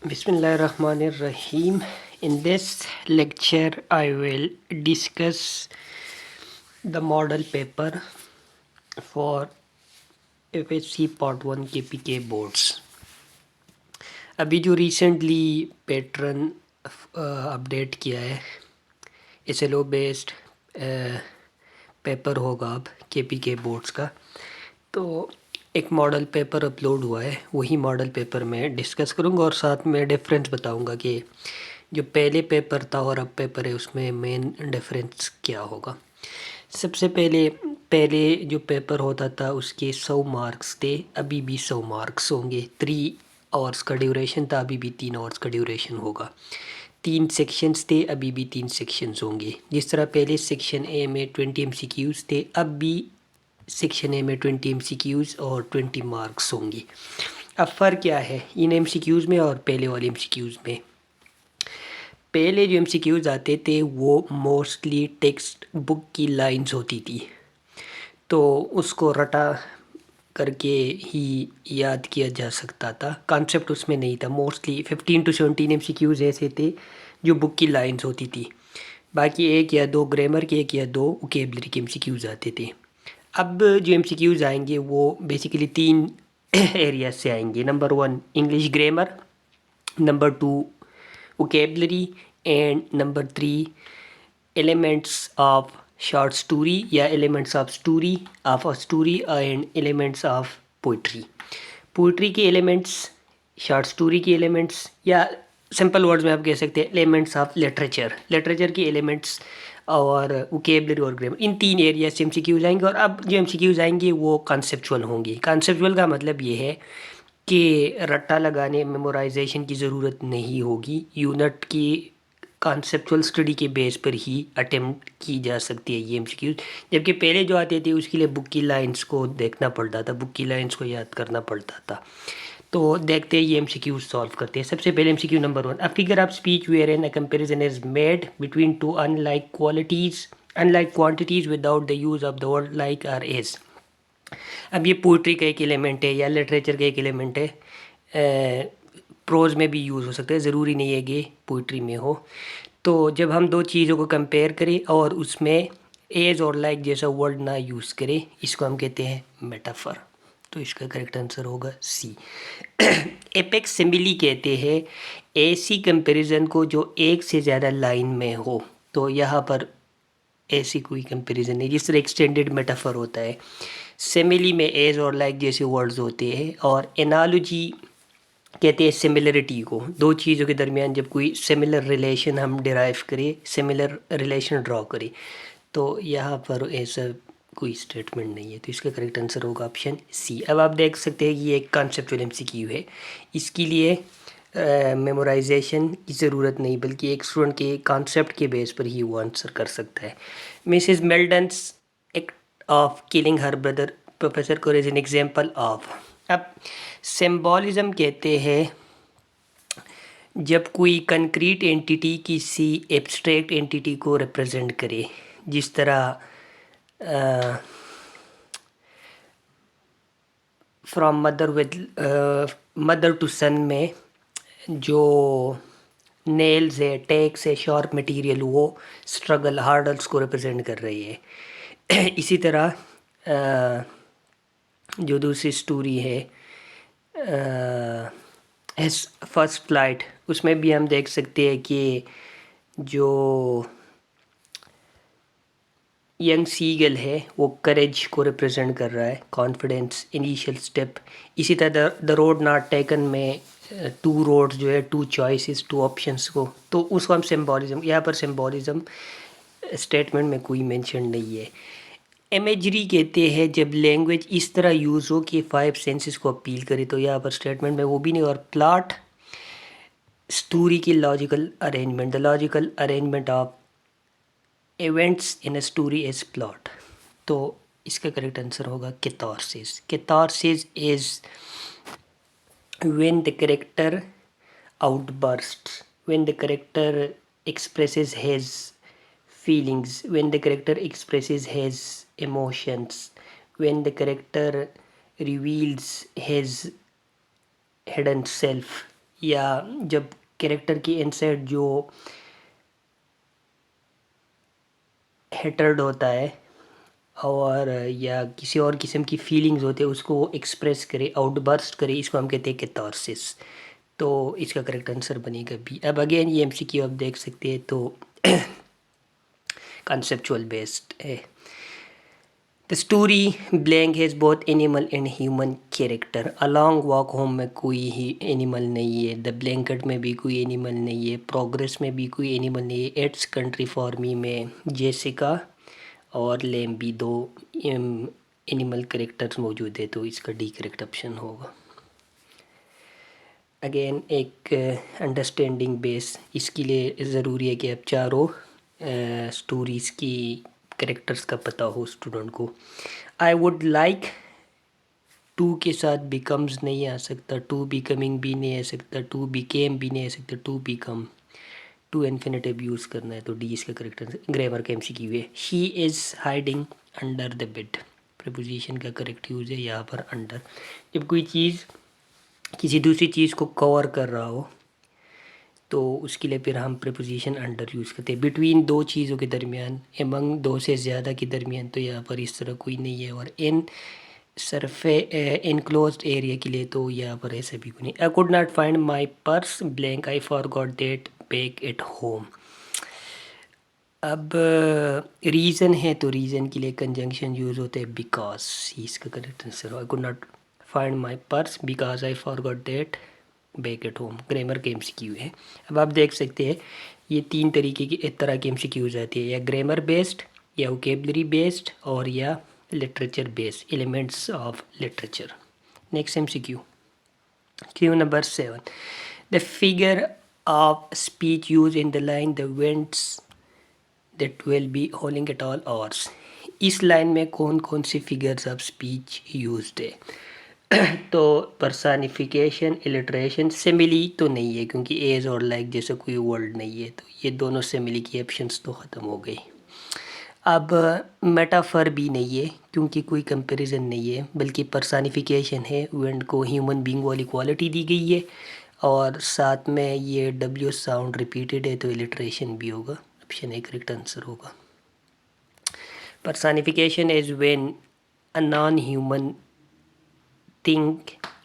Bismillahirrahmanirrahim. In this lecture, I will discuss the model paper for FSC Part 1 KPK boards. अभी जो recently pattern update किया है SLO based paper होगा अब KPK boards का, तो एक मॉडल पेपर अपलोड हुआ है, वही मॉडल पेपर मैं डिस्कस करूँगा और साथ में डिफरेंस बताऊँगा कि जो पहले पेपर था और अब पेपर है उसमें मेन डिफरेंस क्या होगा। सबसे पहले जो पेपर होता था उसके 100 मार्क्स थे, अभी भी 100 मार्क्स होंगे। 3 आवर्स का ड्यूरेशन था, अभी भी 3 आवर्स का ड्यूरेशन होगा। 3 सेक्शंस थे, अभी भी 3 सेक्शंस होंगे। जिस तरह पहले सेक्शन ए में 20 MCQs थे, अब भी सेक्शन ए में 20 MCQs और 20 मार्क्स होंगे। अब फ़र्क क्या है इन MCQs में और पहले वाले MCQs में? पहले जो MCQs आते थे वो मोस्टली टेक्स्ट बुक की लाइंस होती थी, तो उसको रटा करके ही याद किया जा सकता था। कॉन्सेप्ट उसमें नहीं था। मोस्टली 15 to 17 MCQs ऐसे थे जो बुक की लाइंस होती थी, बाकी 1 या 2 ग्रामर के, 1 या 2 वोकेबलरी के MCQs आते थे। अब जो MCQs आएंगे वो बेसिकली 3 एरियाज से आएंगे। Number 1 English grammar, number 2 vocabulary and number 3 elements of short story या elements of story of a story and elements of poetry. Poetry के एलिमेंट्स, शॉर्ट स्टोरी के एलिमेंट्स, या सिंपल वर्ड्स में आप कह सकते हैं एलिमेंट्स ऑफ लिटरेचर के एलिमेंट्स और वोकेबलरी और ग्रामर। इन 3 एरिया से MCQs आएंगे। और अब जो MCQs आएंगे वो कॉन्सेप्चुअल होंगे। कॉन्सेप्चुअल का मतलब ये है कि रट्टा लगाने, मेमोराइजेशन की ज़रूरत नहीं होगी। यूनिट की कॉन्सेप्चुअल स्टडी के बेस पर ही अटेम्प्ट की जा सकती है ये MCQs। जबकि पहले जो आते थे उसके लिए बुक की लाइंस को देखना पड़ता था, बुक की लाइंस को याद करना पड़ता था। तो देखते हैं ये MCQs सॉल्व करते हैं। सबसे पहले MCQ number 1, a figure of speech where an a comparison is made between two unlike quantities without the use of the word like और इज। अब ये पोइट्री का एक एलिमेंट है या लिटरेचर का एक एलिमेंट है। प्रोज में भी यूज़ हो सकता है, ज़रूरी नहीं है कि पोइट्री में हो। तो जब हम दो चीज़ों को कंपेयर करें और उसमें एज और लाइक जैसा वर्ड ना यूज़ करें, इसको हम कहते हैं मेटाफर। तो इसका करेक्ट आंसर होगा सी। एपेक्स सिमिली कहते हैं ऐसी कंपैरिजन को जो एक से ज़्यादा लाइन में हो। तो यहाँ पर ऐसी कोई कंपैरिजन नहीं। जिस तरह एक्सटेंडेड मेटाफर होता है, सिमिली में एज और लाइक जैसे वर्ड्स होते हैं, और एनालॉजी कहते हैं सिमिलरिटी को। दो चीज़ों के दरमियान जब कोई सिमिलर रिलेशन हम डिराइव करें, सिमिलर रिलेशन ड्रॉ करें, तो यहाँ पर ऐसा कोई स्टेटमेंट नहीं है। तो इसका करेक्ट आंसर होगा ऑप्शन सी। अब आप देख सकते हैं कि ये एक कॉन्सेप्चुअल MCQ है, इसके लिए मेमोराइजेशन की ज़रूरत नहीं, बल्कि एक स्टूडेंट के कॉन्सेप्ट के बेस पर ही वो आंसर कर सकता है। Mrs Meldon's act of killing her brother professor को एज एन एग्जाम्पल ऑफ। अब सिम्बॉलिज्म कहते हैं जब कोई कंक्रीट एंटिटी किसी एब्स्ट्रैक्ट एंटिटी को रिप्रेजेंट करे। जिस तरह फ्रॉम मदर टू सन में जो नेल्स है, टैक्स है, शार्प मटेरियल, वो स्ट्रगल, हार्डल्स को रिप्रेजेंट कर रही है। इसी तरह जो दूसरी स्टोरी है एस फर्स्ट फ्लाइट, उसमें भी हम देख सकते हैं कि जो यंग सीगल है वो करेज को रिप्रेजेंट कर रहा है, कॉन्फिडेंस, इनिशियल स्टेप। इसी तरह द रोड नॉट टेकन में 2 रोड्स जो है, 2 चॉइसेस, 2 ऑप्शंस को, तो उसको हम सिम्बॉलिज्म, यहाँ पर सिम्बॉलिज्म स्टेटमेंट में कोई मेंशन नहीं है। इमेजरी कहते हैं जब लैंग्वेज इस तरह यूज़ हो कि 5 सेंसेस को अपील करे, तो यहाँ पर स्टेटमेंट में वो भी नहीं। और प्लॉट, स्टोरी की logical arrangement, the logical arrangement of events in a story is plot. तो इसका करेक्ट आंसर होगा catharsis. Catharsis is when the character outbursts, when the character expresses his feelings, when the character expresses his emotions, when the character reveals his hidden self, या जब character की inside जो hatred होता है और या किसी और किस्म की फीलिंग्स होते हैं उसको वो एक्सप्रेस करे, आउटबर्स्ट करे, इसको हम कहते हैं कैथारसिस। तो इसका करेक्ट आंसर बनेगा बी। अब अगेन ये एमसीक्यू आप देख सकते हैं तो conceptual based है। The story blank has both animal and human character. A long walk home में कोई ही एनिमल नहीं है, द ब्लैंकेट में भी कोई एनिमल नहीं है, प्रोग्रेस में भी कोई एनिमल नहीं है, एट्स कंट्री फॉर मी में जेसिका और लेम्बी दो एनिमल कैरेक्टर्स मौजूद है, तो इसका डी करेक्ट ऑप्शन होगा। अगेन एक अंडरस्टैंडिंग बेस इसके लिए ज़रूरी है कि आप चारों स्टोरीज़ की करेक्टर्स का पता हो स्टूडेंट को। आई वुड लाइक टू के साथ बिकम्स नहीं आ सकता, टू बिकमिंग भी नहीं आ सकता, टू बिकेम भी नहीं आ सकता, to become, to infinitive use करना है, तो डी इसका करेक्टर ग्रामर का एमसीक्यू है। She is hiding under the bed, preposition का करेक्ट यूज़ है यहाँ पर अंडर। जब कोई चीज़ किसी दूसरी चीज़ को कवर कर रहा हो तो उसके लिए फिर हम प्रीपोजिशन अंडर यूज़ करते हैं। बिटवीन दो चीज़ों के दरमियान, एमंग दो से ज़्यादा के दरमियान, तो यहाँ पर इस तरह कोई नहीं है। और इन सरफे इनक्लोज्ड एरिया के लिए तो यहाँ पर ऐसा भी कोई नहीं। I could not find my purse blank, I forgot that bag at home. अब रीज़न है तो रीज़न के लिए कंजंक्शन यूज़ होते हैं बिकॉज, इसका correct answer. I could not find my purse because I forgot that bag at home, grammar के MCQ है। अब आप देख सकते हैं ये तीन तरीके की एक तरह की एमसीक्यूज आती है, या ग्रामर बेस्ड, या वोकेबलरी बेस्ड, और या literature based, elements of literature. Next MCQ, Q number 7, the figure of speech use in the line the winds that will be हॉलिंग at all hours. इस लाइन में कौन कौन सी फिगर्स ऑफ स्पीच यूज्ड है? तो personification, इलिट्रेशन, simile तो नहीं है क्योंकि एज और लाइक जैसा कोई वर्ड नहीं है, तो ये दोनों सिमिली की ऑप्शंस तो ख़त्म हो गई। अब मेटाफर भी नहीं है क्योंकि कोई कंपैरिजन नहीं है, बल्कि पर्सनिफिकेशन है, विंड को ह्यूमन बीइंग वाली क्वालिटी दी गई है, और साथ में ये डब्ल्यू साउंड रिपीटेड है, तो इलिट्रेशन भी होगा, ऑप्शन ए करेक्ट आंसर होगा। Personification is when a non human thing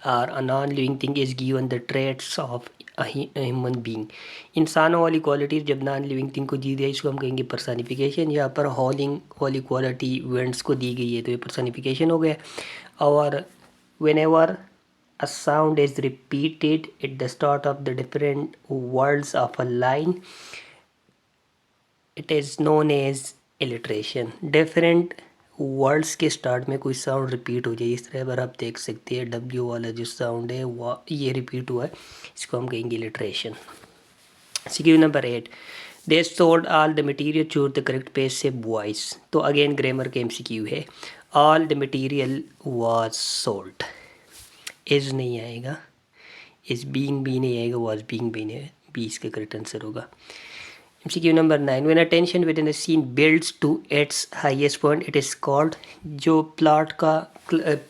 or a non-living thing is given the traits of a human being। इंसानों वाली क्वालिटीज़ जब नॉन लिविंग थिंग को दी गई इसको हम कहेंगे पर्सनिफिकेशन। यहाँ पर हॉलिंग वाली क्वालिटी वेंट्स को दी गई है तो ये पर्सनिफिकेशन हो गया। और whenever a sound is repeated at the start of the different words of a line it is known as alliteration। Different words के स्टार्ट में कोई साउंड रिपीट हो जाए, इस तरह पर आप देख सकते हैं डब्ल्यू वाला जो साउंड है वो ये रिपीट हुआ है, इसको हम कहेंगे लिटरेशन। CQ number 8, they sold all the material choose the correct page से वॉइस। तो अगेन ग्रामर का एमसीक्यू है, all the material was sold, is नहीं आएगा, इज बीइंग भी नहीं आएगा, वाज बीइंग भी नहीं, बी इसका करेक्ट आंसर होगा। MCQ number 9, when attention within a scene builds to its highest point it is called, जो प्लॉट का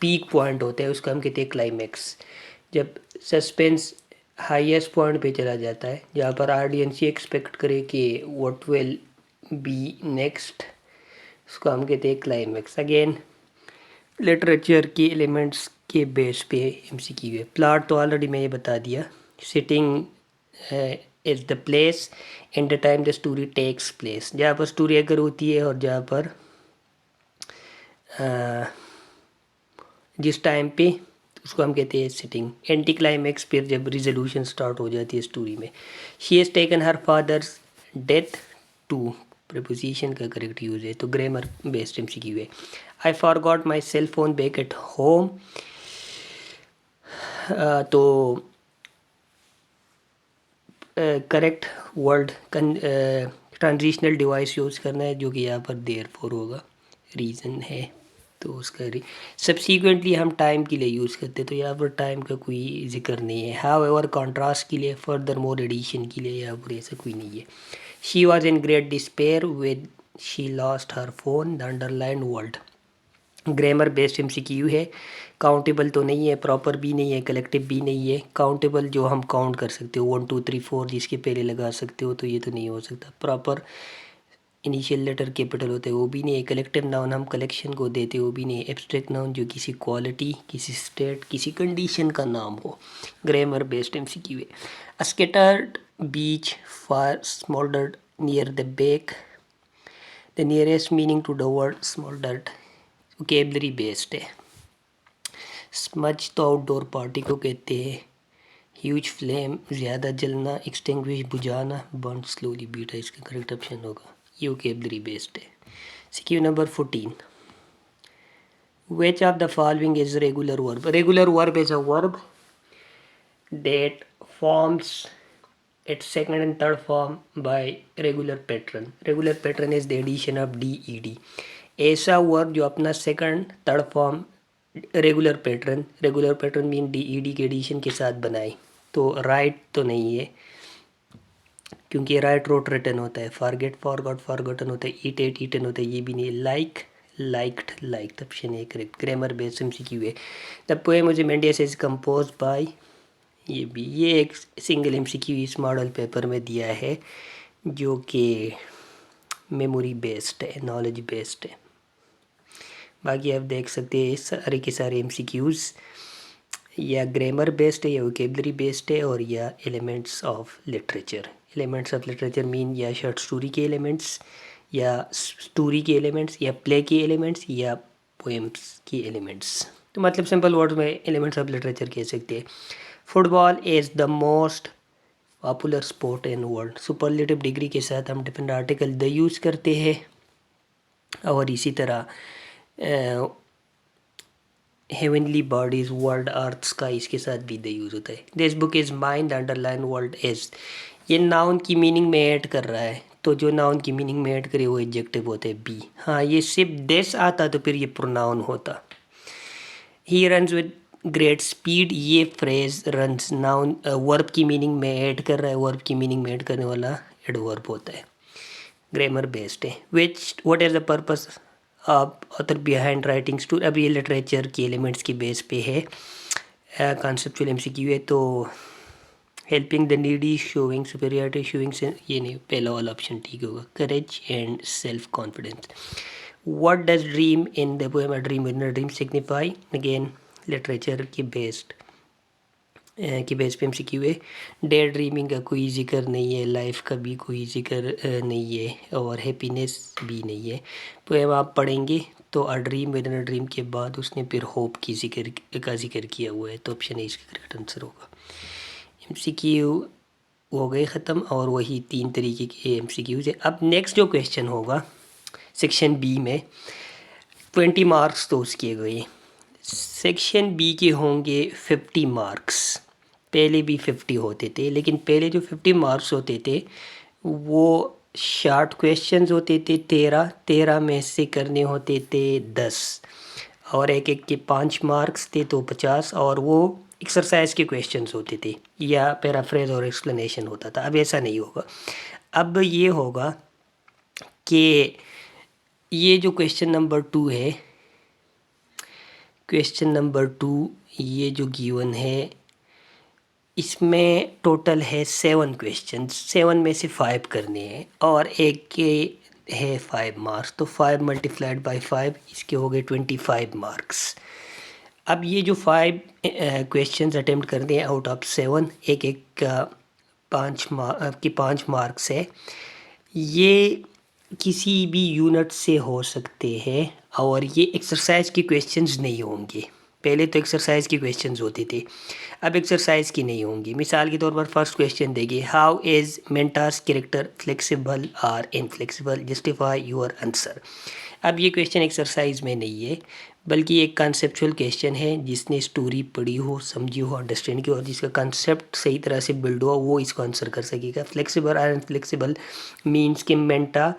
पीक पॉइंट होता है उसका हम कहते हैं क्लाइमैक्स। जब सस्पेंस हाईएस्ट पॉइंट पे चला जाता है जहाँ पर ऑडियंस ये एक्सपेक्ट करे कि व्हाट विल बी नेक्स्ट, उसको हम कहते हैं क्लाइमैक्स। अगेन लिटरेचर के एलिमेंट्स के बेस पे MCQ है। प्लॉट तो ऑलरेडी मैं ये बता दिया, setting is the place and the time the story takes place, जहाँ पर स्टोरी अगर होती है और जहाँ पर जिस टाइम पे उसको हम कहते हैं सिटिंग। एंटी क्लाइमैक्स फिर जब रिजोल्यूशन स्टार्ट हो जाती है स्टोरी में। She has taken her father's death to, preposition का करेक्ट यूज़ है, तो ग्रामर बेस्ड MCQ है। I forgot my cell phone back at home, तो correct word transitional device use करना है जो कि यहाँ पर देयरफॉर होगा, रीज़न है तो उसका सब्सिक्वेंटली हम टाइम के लिए यूज़ करते हैं तो यहाँ पर टाइम का कोई जिक्र नहीं है। हाउएवर कॉन्ट्रास्ट के लिए, फर्दर मोर एडिशन के लिए यहाँ पर ऐसा कोई नहीं है। She was in great despair with she lost her phone, the underline word, grammar based MCQ है, काउंटेबल तो नहीं है, प्रॉपर भी नहीं है, कलेक्टिव भी नहीं है। काउंटेबल जो हम काउंट कर सकते हो 1 2 3 4 जिसके पहले लगा सकते हो, तो ये तो नहीं हो सकता। प्रॉपर इनिशियल लेटर कैपिटल होते हैं वो भी नहीं है। कलेक्टिव नाउन हम कलेक्शन को देते वो भी नहीं है। एब्स्ट्रैक्ट नाउन जो किसी क्वालिटी, किसी स्टेट, किसी कंडीशन का नाम हो, ग्रामर बेस्ड एमसीक्यू है। A scattered beach far smouldered near the back, the nearest meaning to the word smouldered, vocabulary based है। स्मज तो आउटडोर पार्टी को कहते हैं। ह्यूज फ्लेम ज़्यादा जलना, एक्सटिंग्विश बुझाना, बर्न स्लोली बीटा इसका करेक्ट ऑप्शन होगा। ये वोकेबलरी बेस्ड है। CQ number 14, which of the following is regular verb? Regular verb is a verb that forms its second and third form by regular pattern. Regular pattern is the addition of ded. ऐसा verb जो अपना second third form regular pattern mean ded के addition के साथ बनाए। तो right तो नहीं है क्योंकि राइट रोट रिटर्न होता है। फॉरगेट फॉरगॉट फॉरगॉटन होता है। ईट एट ईटन होता है, ये भी नहीं। लाइक लाइक्ड लाइक्ड ऑप्शन है करेक्ट। ग्रामर बेस्ड एमसीक्यू है। द पोएम वाज मेंडेस इज कंपोज बाय, ये भी ये एक सिंगल एमसीक्यू इस मॉडल पेपर में दिया है जो कि मेमोरी बेस्ड है, नॉलेज बेस्ड है। बाकी आप देख सकते हैं सारे के सारे एमसीक्यूज़ या ग्रामर बेस्ड है या वोकेबलरी बेस्ड है और या elements of literature. Elements of literature mean या शॉर्ट स्टोरी के एलिमेंट्स, या स्टोरी के एलिमेंट्स, या प्ले के एलिमेंट्स, या पोएम्स के एलिमेंट्स। तो मतलब सिंपल वर्ड्स में एलिमेंट्स ऑफ लिटरेचर कह सकते हैं। Football is the most popular sport in world. Superlative degree के साथ हम डिफरेंट आर्टिकल द यूज़ करते हैं। और इसी तरह हेवनली बॉडीज वर्ल्ड अर्थ्स का इसके साथ भी द यूज़ होता है। This book is mine, the underline world is, ये नाउन की मीनिंग में ऐड कर रहा है, तो जो नाउन की मीनिंग में ऐड करे वो एडजेक्टिव होता है बी। हाँ, ये सिर्फ दिस आता तो फिर ये प्रोनाउन होता। He runs with great speed, ये फ्रेज रन्स नाउन वर्ब की मीनिंग में ऐड कर रहा है, वर्ब की मीनिंग में ऐड करने वाला एडवर्ब होता है। ग्रामर बेस्ड है। What is the purpose of author behind writing story. अब ये लिटरेचर के एलिमेंट्स की बेस पे है, कॉन्सेप्चुअल एमसीक्यू है। तो helping the needy, showing superiority, showing ये नहीं, पहला वाला ऑप्शन ठीक होगा। Courage and self confidence. What does dream in the poem dream with dream signify, again literature की बेस्ड की बेस पे एमसीक्यू है। डे ड्रीमिंग का कोई जिक्र नहीं है, लाइफ का भी कोई जिक्र नहीं है, और हैप्पीनेस भी नहीं है। पोएम आप पढ़ेंगे तो a dream with in a dream के बाद उसने फिर होप की जिक्र किया हुआ है, तो ऑप्शन ए इसका करेक्ट आंसर होगा। एमसीक्यू हो गए ख़त्म, और वही 3 तरीके के एमसीक्यूज है। अब नेक्स्ट जो क्वेश्चन होगा सेक्शन बी में 20 मार्क्स तो उसके गए। सेक्शन बी के होंगे 50 मार्क्स। पहले भी 50 होते थे, लेकिन पहले जो 50 मार्क्स होते थे वो शॉर्ट क्वेश्चंस होते थे 13 में से करने होते थे 10, और एक एक के 5 मार्क्स थे तो 50, और वो एक्सरसाइज के क्वेश्चंस होते थे या पैराफ्रेज और एक्सप्लेनेशन होता था। अब ऐसा नहीं होगा। अब ये होगा कि ये जो क्वेश्चन नंबर 2 है, क्वेश्चन नंबर 2 ये जो गिवन है इसमें टोटल है 7 क्वेश्चन, 7 में से 5 करने हैं और एक के है 5 मार्क्स, तो 5 मल्टीप्लाइड बाय 5 इसके हो गए 25 मार्क्स। अब ये जो 5 क्वेश्चंस अटेम्प्ट करने हैं आउट ऑफ 7, एक एक का 5 मार्क्स है। ये किसी भी यूनिट से हो सकते हैं और ये एक्सरसाइज के क्वेश्चंस नहीं होंगे। पहले तो एक्सरसाइज के क्वेश्चंस होते थे, अब एक्सरसाइज की नहीं होंगी। मिसाल के तौर पर फर्स्ट क्वेश्चन देखिए, हाउ इज़ मेंटास कैरेक्टर फ्लेक्सिबल और इनफ्लेक्सिबल, जस्टिफाई योर आंसर। अब ये क्वेश्चन एक्सरसाइज में नहीं है बल्कि एक कॉन्सेप्चुअल क्वेश्चन है, जिसने स्टोरी पढ़ी हो, समझी हो, अंडरस्टैंड की हो और जिसका कॉन्सेप्ट सही तरह से बिल्ड हुआ वो इसको आंसर कर सकेगा। फ्लेक्सिबल और इनफ्लेक्सिबल मीन्स कि Manta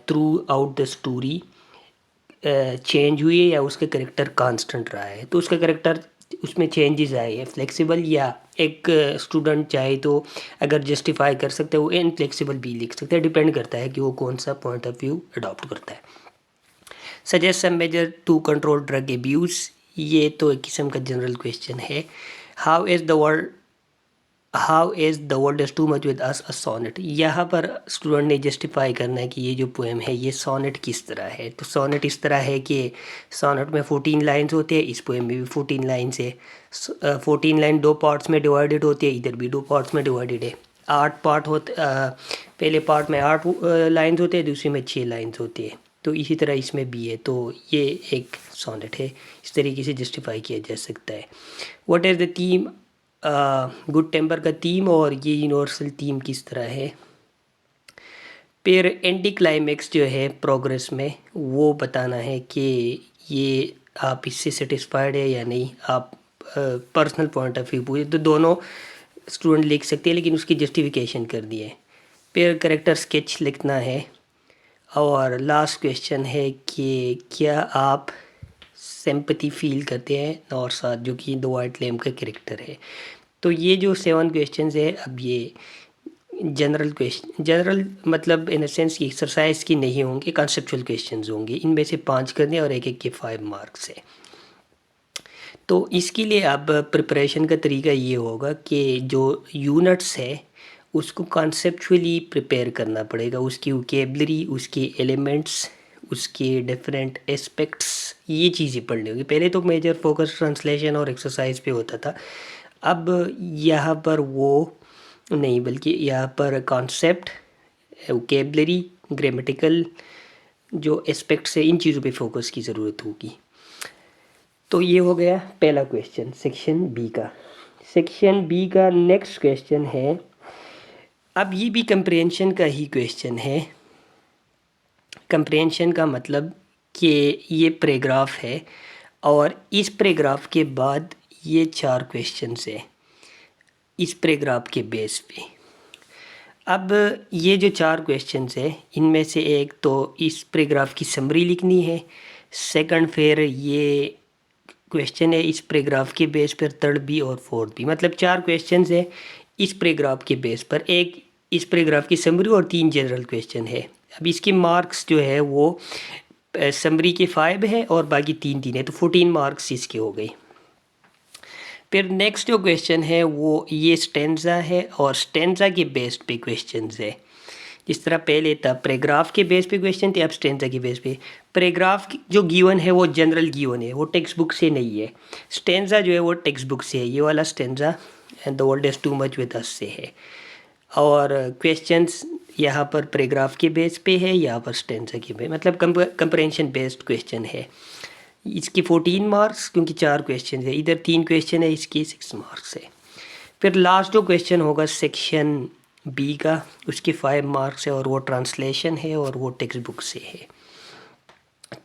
through out the story change हुई है या उसका करेक्टर कांस्टेंट रहा है, तो उसका करेक्टर उसमें चेंजेस आए हैं। फ्लेक्सिबल या एक स्टूडेंट चाहे तो अगर जस्टिफाई कर सकते हैं, वो इनफ्लेक्सिबल भी लिख सकते हैं, डिपेंड करता है कि वो कौन सा पॉइंट ऑफ व्यू अडॉप्ट करता है। Suggest some measure to control drug abuse, ये तो एक किस्म का जनरल क्वेश्चन है। How is the world is too much with us a sonnet, यहाँ पर स्टूडेंट ने जस्टिफाई करना है कि ये जो पोएम है ये सोनेट किस तरह है। तो सोनेट इस तरह है कि सोनेट में 14 लाइन्स होते हैं, इस पोएम में भी 14 लाइन्स है। 14 लाइन 2 पार्ट्स में डिवाइडेड होती है, इधर भी 2 पार्ट्स में डिवाइडेड है। 8 पार्ट होते, पहले पार्ट में 8 लाइन्स होते हैं, दूसरे में 6 लाइन्स होती है। तो इसी तरह इसमें भी है। तो ये एक सोनेट है, इस तरीके से जस्टिफाई किया जा सकता है। What is the theme, good temper का थीम और ये यूनिवर्सल थीम किस तरह है। फिर एंटी क्लाइमेक्स जो है प्रोग्रेस में, वो बताना है कि ये आप इससे सेटिस्फाइड है या नहीं। आप पर्सनल पॉइंट ऑफ व्यू पूछे तो दोनों स्टूडेंट लिख सकते हैं, लेकिन उसकी जस्टिफिकेशन कर दी है। फिर करेक्टर स्केच लिखना है। और लास्ट क्वेश्चन है कि क्या आप सिंपैथी फील करते हैं नौरसाद, जो कि द वाइट लैम्प का कैरेक्टर है। तो ये जो 7 क्वेश्चंस है, अब ये जनरल मतलब इन सेंस की एक्सरसाइज की नहीं होंगे, कॉन्सेप्चुअल क्वेश्चंस होंगे। इनमें से 5 करने और एक एक के 5 मार्क्स है। तो इसके लिए अब प्रिपरेशन का तरीका ये होगा कि जो यूनिट्स है उसको कॉन्सेप्चुअली प्रिपेयर करना पड़ेगा, उसकी वोकेबलरी, उसके एलिमेंट्स, उसके डिफरेंट एस्पेक्ट्स, ये चीज़ें पढ़नी होगी। पहले तो मेजर फोकस ट्रांसलेशन और एक्सरसाइज पे होता था, अब यहाँ पर वो नहीं, बल्कि यहाँ पर कॉन्सेप्ट, वोकेबलरी, ग्रामेटिकल जो एस्पेक्ट्स है, इन चीज़ों पे फोकस की ज़रूरत होगी। तो ये हो गया पहला क्वेश्चन सेक्शन बी का। सेक्शन बी का नेक्स्ट क्वेश्चन है, अब ये भी कंप्रेhension का ही क्वेश्चन है। कंप्रेhension का मतलब कि ये पैराग्राफ है और इस पैराग्राफ के बाद ये 4 क्वेश्चंस है इस पैराग्राफ के बेस पे। अब ये जो 4 क्वेश्चंस है, इनमें से एक तो इस पैराग्राफ की समरी लिखनी है, सेकंड फिर ये क्वेश्चन है इस पैराग्राफ के बेस पर, थर्ड भी और फोर्थ भी, मतलब 4 क्वेश्चंस है इस पैराग्राफ के बेस पर, एक इस पैराग्राफ की समरी और 3 जनरल क्वेश्चन है। अब इसके मार्क्स जो है वो समरी के 5 है और बाकी 3 है, तो 14 मार्क्स इसके हो गए। फिर नेक्स्ट जो क्वेश्चन है वो ये स्टेंजा है और स्टेंजा के बेस पे क्वेश्चंस है। जिस तरह पहले था पैराग्राफ के बेस पे क्वेश्चन थे, अब स्टेंजा के बेस पे। पैराग्राफ जो गिवन है वो जनरल गिवन है, वो टेक्स्ट बुक से नहीं है। स्टेंजा जो है वो टेक्स्ट बुक से है, ये वाला stanza the world is to much with अस से है। और क्वेश्चंस यहाँ पर पैराग्राफ के बेस पे है, यहाँ पर स्टेंजा के बेस, मतलब कंप्रेhension बेस्ड क्वेश्चन है। इसके 14 मार्क्स, क्योंकि 4 क्वेश्चन है, इधर 3 क्वेश्चन है, इसके 6 मार्क्स है। फिर लास्ट जो क्वेश्चन होगा सेक्शन बी का, उसके 5 मार्क्स है और वो ट्रांसलेशन है और वो टेक्स्ट बुक से है।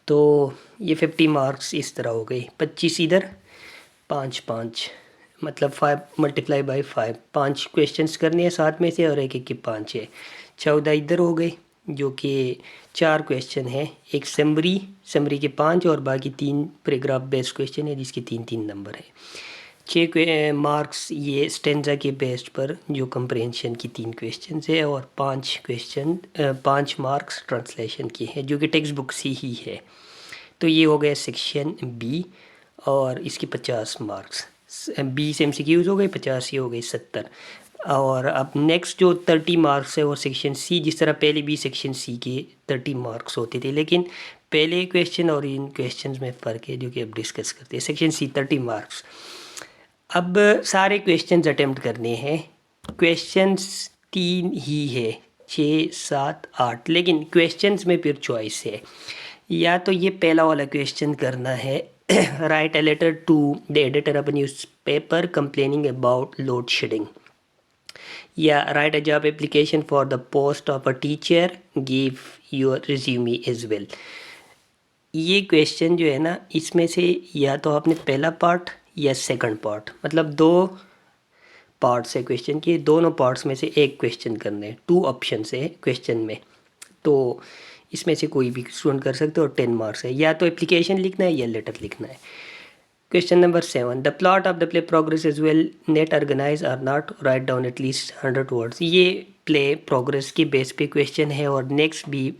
तो ये 50 मार्क्स इस तरह हो गए, 25 इधर, 5 मतलब 5 मल्टीप्लाई बाई 5 क्वेश्चंस करने हैं 7 में से और एक एक के 5 है, 14 इधर हो गए, जो कि 4 क्वेश्चन है, एक समरी के 5 और बाकी 3 पैराग्राफ बेस्ड क्वेश्चन है जिसके 3 नंबर है। 6 मार्क्स ये स्टेंजा के बेस्ड पर जो कंप्रेhension की 3 क्वेश्चन है और 5 मार्क्स ट्रांसलेशन के हैं जो कि टेक्स्ट बुक से ही है। तो ये हो गया सेक्शन बी और इसके 50 मार्क्स। बी से MCQs हो गए 50, ये हो गई 70। और अब नेक्स्ट जो 30 मार्क्स है वो सेक्शन सी, जिस तरह पहले भी सेक्शन सी के 30 मार्क्स होते थे, लेकिन पहले क्वेश्चन और इन क्वेश्चंस में फ़र्क है जो कि अब डिस्कस करते हैं। Section C 30 marks. अब सारे क्वेश्चंस अटेम्प्ट करने हैं। क्वेश्चंस 3 ही है, 6, 7, 8, लेकिन क्वेश्चंस में फिर चॉइस है। या तो ये पहला वाला क्वेश्चन करना है, write a letter to the editor of newspaper complaining about load shedding, या write a job application for the post of a teacher, give your resume as well. ये क्वेश्चन जो है ना, इसमें से या तो आपने पहला पार्ट या सेकंड पार्ट, मतलब 2 पार्ट्स है क्वेश्चन के, दोनों पार्ट्स में से एक क्वेश्चन करने हैं। 2 ऑप्शन है क्वेश्चन में, तो इसमें से कोई भी स्टूडेंट कर सकते हो और 10 मार्क्स है। या तो एप्लीकेशन लिखना है या लेटर लिखना है। Question number 7, the plot of the play progress is well knit organise or not, write down at least 100 words. ये प्ले प्रोग्रेस के बेस पे क्वेश्चन है और नेक्स्ट भी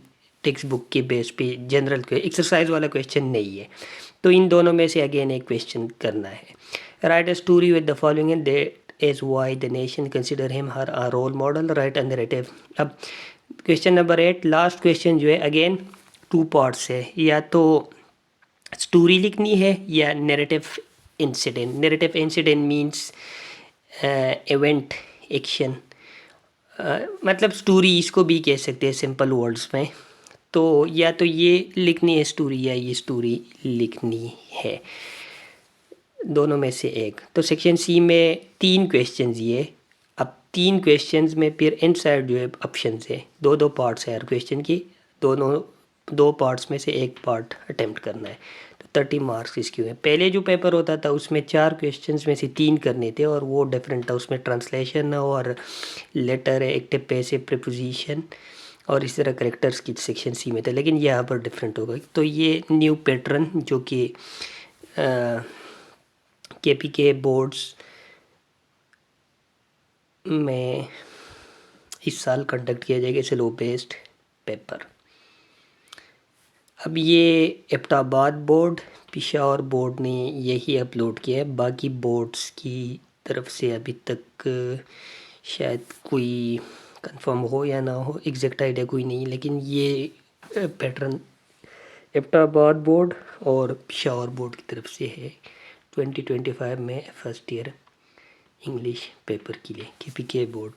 टेक्स्ट बुक के बेस पे जनरल एक्सरसाइज वाला क्वेश्चन नहीं है। तो इन दोनों में से अगेन एक क्वेश्चन करना है। Write a story with the following and that is why the nation consider him her a role model, write a narrative. अब क्वेश्चन नंबर 8 लास्ट क्वेश्चन जो है अगेन 2 पार्ट्स है, या तो स्टोरी लिखनी है या narrative incident. Narrative incident means event, action, मतलब स्टोरी इसको भी कह सकते हैं सिंपल वर्ड्स में। तो या तो ये लिखनी है स्टोरी या ये स्टोरी लिखनी है, दोनों में से एक। तो सेक्शन सी में 3 क्वेश्चंस ये। अब 3 क्वेश्चंस में फिर इनसाइड जो है ऑप्शन है, 2-2 पार्ट्स है हर क्वेश्चन की, दोनों 2 पार्ट्स में से एक पार्ट अटेम्प्ट करना है। तो 30 मार्क्स इसके हुए। पहले जो पेपर होता था उसमें 4 क्वेश्चंस में से 3 करने थे और वो डिफरेंट था, उसमें ट्रांसलेशन और लेटर, एक्टिव पैसिव प्रीपोजिशन और इस तरह करेक्टर्स की सेक्शन सी में था, लेकिन यहाँ पर डिफरेंट होगा। तो ये न्यू पैटर्न जो कि केपीके बोर्ड्स में इस साल कंडक्ट किया जाएगा स्लो बेस्ड पेपर। अब ये एबटाबाद बोर्ड, पेशावर बोर्ड ने यही अपलोड किया है, बाकी बोर्ड्स की तरफ से अभी तक शायद कोई कंफर्म हो या ना हो, एग्जैक्ट आइडिया कोई नहीं, लेकिन ये पैटर्न एबटाबाद बोर्ड और पेशावर बोर्ड की तरफ से है 2025 में फर्स्ट ईयर इंग्लिश पेपर के लिए केपीके बोर्ड।